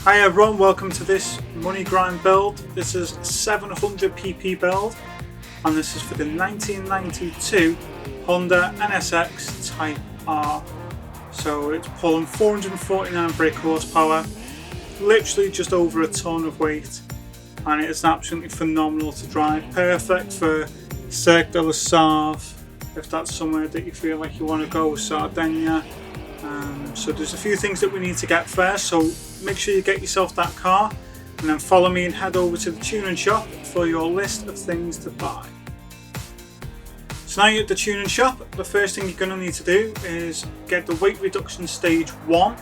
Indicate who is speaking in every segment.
Speaker 1: Hi everyone, welcome to this money grind build. This is a 700 pp build and this is for the 1992 Honda NSX Type R. So it's pulling 449 brake horsepower, literally just over a ton of weight, and it is absolutely phenomenal to drive. Perfect for Cirque du Soleil, if that's somewhere that you feel like you want to go, Sardinia. So there's a few things that we need to get first, so make sure you get yourself that car and then follow me and head over to the tuning shop for your list of things to buy. So now you're at the tuning shop, the first thing you're going to need to do is get the weight reduction stage 1,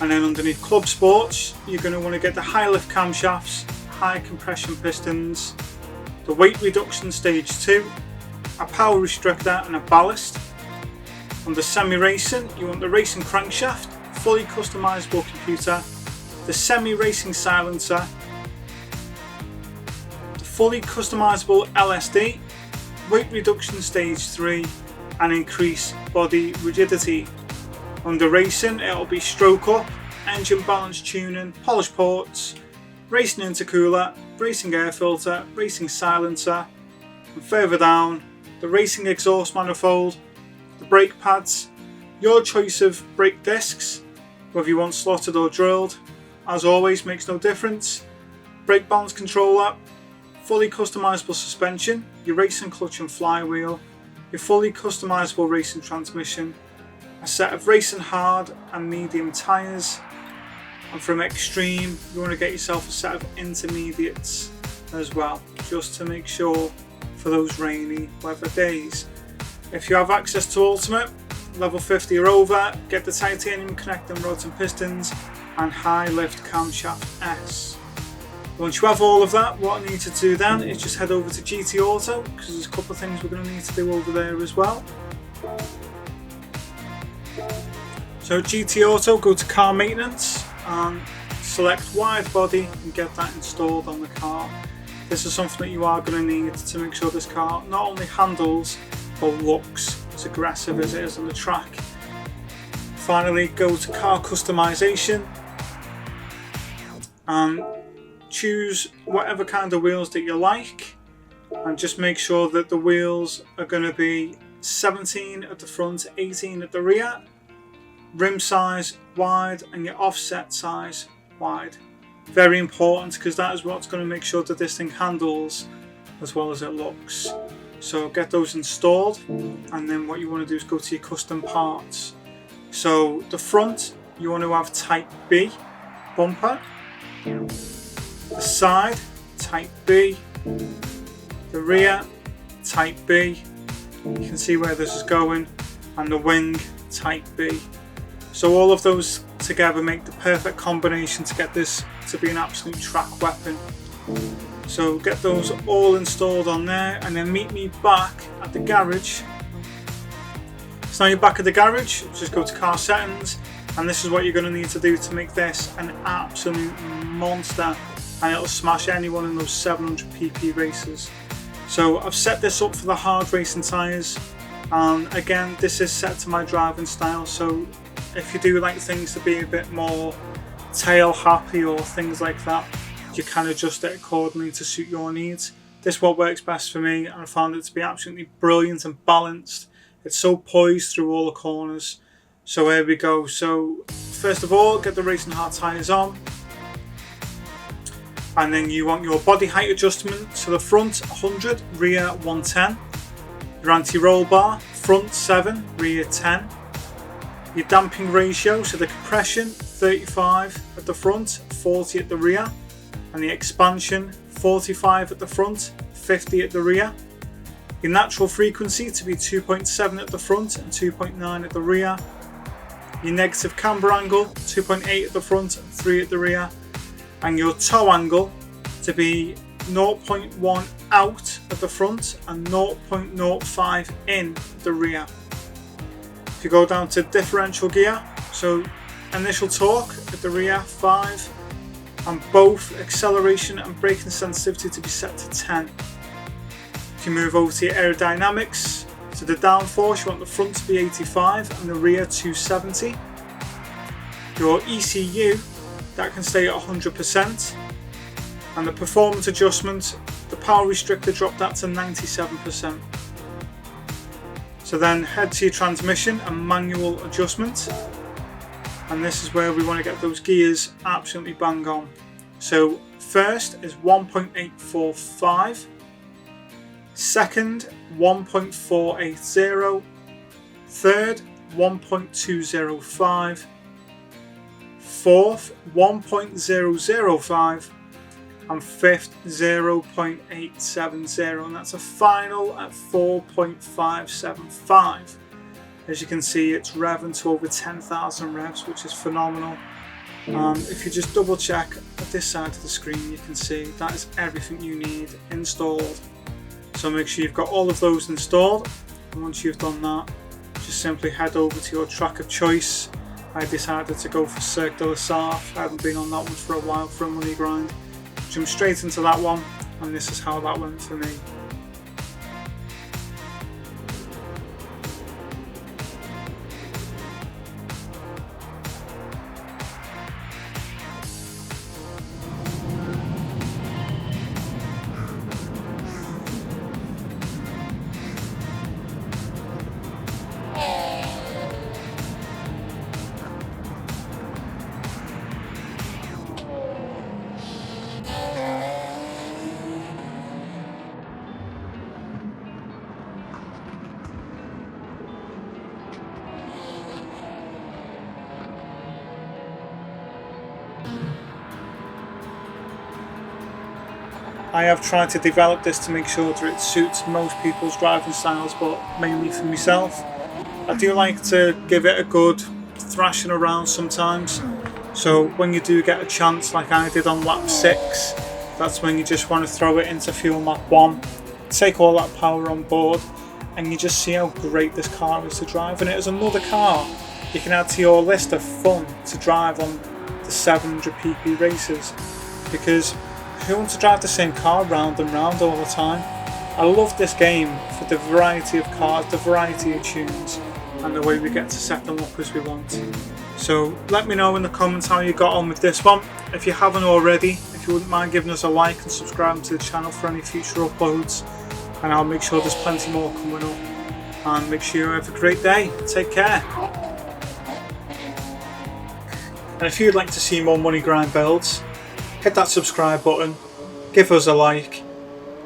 Speaker 1: and then underneath Club Sports you're going to want to get the high lift camshafts, high compression pistons, the weight reduction stage 2, a power restrictor and a ballast. On the semi-racing, you want the racing crankshaft, fully customizable computer, the semi-racing silencer, the fully customizable LSD, weight reduction stage 3, and increase body rigidity. Under racing, it'll be stroke up, engine balance tuning, polish ports, racing intercooler, racing air filter, racing silencer, and further down, the racing exhaust manifold, the brake pads, your choice of brake discs, whether you want slotted or drilled, as always makes no difference, brake balance controller, fully customizable suspension, your racing clutch and flywheel, your fully customizable racing transmission, a set of racing hard and medium tyres, and from extreme you want to get yourself a set of intermediates as well, just to make sure for those rainy weather days. If you have access to Ultimate, level 50 or over, get the titanium connecting rods and pistons and high lift camshaft S. Once you have all of that, what I need to do then is just head over to GT Auto, because there's a couple of things we're going to need to do over there as well. So GT Auto, go to car maintenance and select wide body and get that installed on the car. This is something that you are going to need to make sure this car not only handles but looks as aggressive as it is on the track. Finally, go to car customization and choose whatever kind of wheels that you like, and just make sure that the wheels are going to be 17 at the front, 18 at the rear, rim size wide and your offset size wide. Very important, because that is what's going to make sure that this thing handles as well as it looks. So get those installed, and then what you want to do is go to your custom parts. So the front, you want to have Type B bumper, the side Type B, the rear Type B, you can see where this is going, and the wing Type B. So all of those together make the perfect combination to get this to be an absolute track weapon. So get those all installed on there, and then meet me back at the garage. So now you're back at the garage, just go to car settings, and this is what you're going to need to do to make this an absolute monster, and it'll smash anyone in those 700 pp races. So I've set this up for the hard racing tyres, and again this is set to my driving style, so if you do like things to be a bit more tail happy or things like that, you can adjust it accordingly to suit your needs. This is what works best for me, and I found it to be absolutely brilliant and balanced. It's so poised through all the corners. So here we go. So first of all, get the racing hard tyres on, and then you want your body height adjustment. So the front 100, rear 110. Your anti-roll bar, front 7, rear 10. Your damping ratio, so the compression 35 at the front, 40 at the rear, and the expansion 45 at the front, 50 at the rear. Your natural frequency to be 2.7 at the front and 2.9 at the rear. Your negative camber angle 2.8 at the front and 3 at the rear, and your toe angle to be 0.1 out at the front and 0.05 in at the rear. If you go down to differential gear, so initial torque at the rear 5, and both acceleration and braking sensitivity to be set to 10. If you move over to your aerodynamics, to the downforce, you want the front to be 85 and the rear 270. Your ECU that can stay at 100%. And the performance adjustment, the power restrictor dropped that to 97%. So then head to your transmission and manual adjustment. And this is where we want to get those gears absolutely bang on. So first is 1.845, second 1.480, third 1.205, fourth 1.005, and fifth 0.870, and that's a final at 4.575. As you can see, it's revving to over 10,000 revs, which is phenomenal. If you just double check at this side of the screen, you can see that is everything you need installed. So make sure you've got all of those installed, and once you've done that, just simply head over to your track of choice. I decided to go for Cirque du Soleil. I haven't been on that one for a while for a money grind. Jump straight into that one, and this is how that went for me. I have tried to develop this to make sure that it suits most people's driving styles, but mainly for myself. I do like to give it a good thrashing around sometimes. So when you do get a chance, like I did on lap 6, that's when you just want to throw it into fuel map 1, take all that power on board, and you just see how great this car is to drive. And it is another car you can add to your list of fun to drive on the 700 pp races, because who wants to drive the same car round and round all the time? I love this game for the variety of cars, the variety of tunes, and the way we get to set them up as we want. So let me know in the comments how you got on with this one. If you haven't already, if you wouldn't mind giving us a like and subscribing to the channel for any future uploads, and I'll make sure there's plenty more coming up. And make sure you have a great day. Take care. And if you'd like to see more money grind builds, hit that subscribe button, give us a like,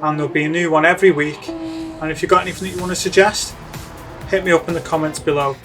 Speaker 1: and there'll be a new one every week. And if you've got anything that you want to suggest, hit me up in the comments below.